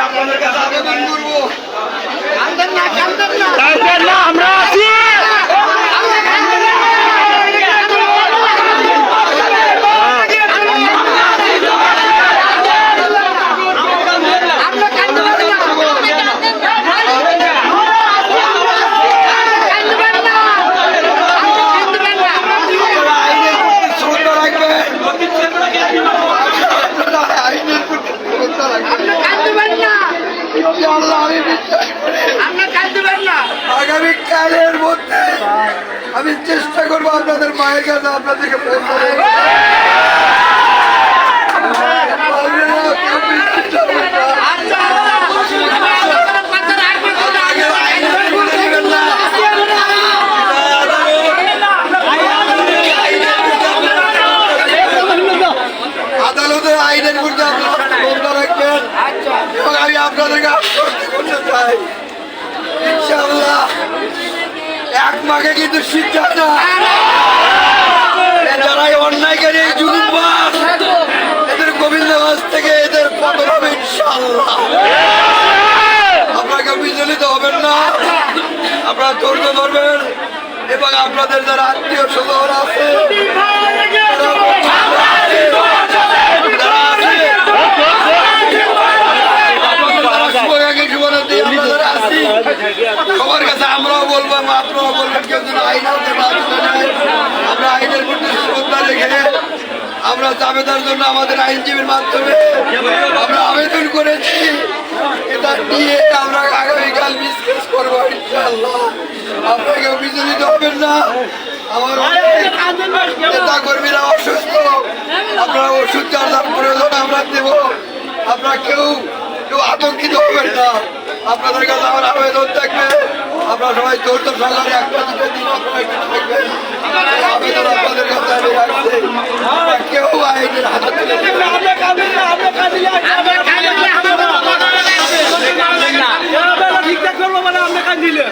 আপনাদের কাছে আবেদন করবো, আমরা আছি। আগামীকালের মধ্যে আমি চেষ্টা করবো আপনাদের মায়ের কাছে আপনাদেরকে পৌঁছাতে। আদালতের আইনের মধ্যে আপনারা রাখবেন এবং আমি আপনাদেরকে আশ্বস্ত করতে চাই, ইনশাআল্লাহ এক মাকে কিন্তু শীত যায় না। যারা অন্যায়কারী এই জুলুমবাজ, এদের গোবিন্দগঞ্জ থেকে এদের পতন হবে ইনশাআল্লাহ। আপনাকে বিচলিত হবেন না, আপনারা ধৈর্য ধরবেন এবং আপনাদের যারা আত্মীয় স্বজন আছে সবার কাছে আমরাও বলবো, আপনারাও বলবেন, কেউ যেন আইন আমরা আইনের প্রতি শ্রদ্ধা রেখে আমরা জাবেদার জন্য আমাদের আইনজীবীর মাধ্যমে আমরা আবেদন করেছি। এটা নিয়ে আমরা আগামীকাল ডিসকাস করবো ইনশাআল্লাহ। আপনাকে বিচলিত হবেন না, আমার নেতা কর্মীরা অসুস্থ, আপনারা ওষুধ যার প্রয়োজন আমরা দেবো, আপনারা কেউ আতঙ্কিত হবেন না। আপনাদের কাছে আমার আবেদন থাকবে, আপনারা সবাই ধৈর্য সহকারে একটা দুটো দিন আপনারা একটু থাকবেন। আবেদন আপনাদের কাছে আমি রাখছি, কেউ আইনের হাতে তুলে দেবেন না। ঠিকঠাক করবো মানে আপনি কান দিলে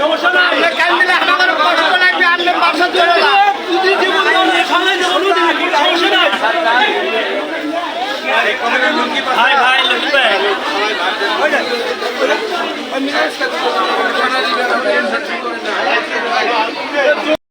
সমস্যা নাই, কান দিলে আমাদের কষ্ট লাগবে, আপনি বাসা চলে যান। ভাই ভাই লুকিয়ে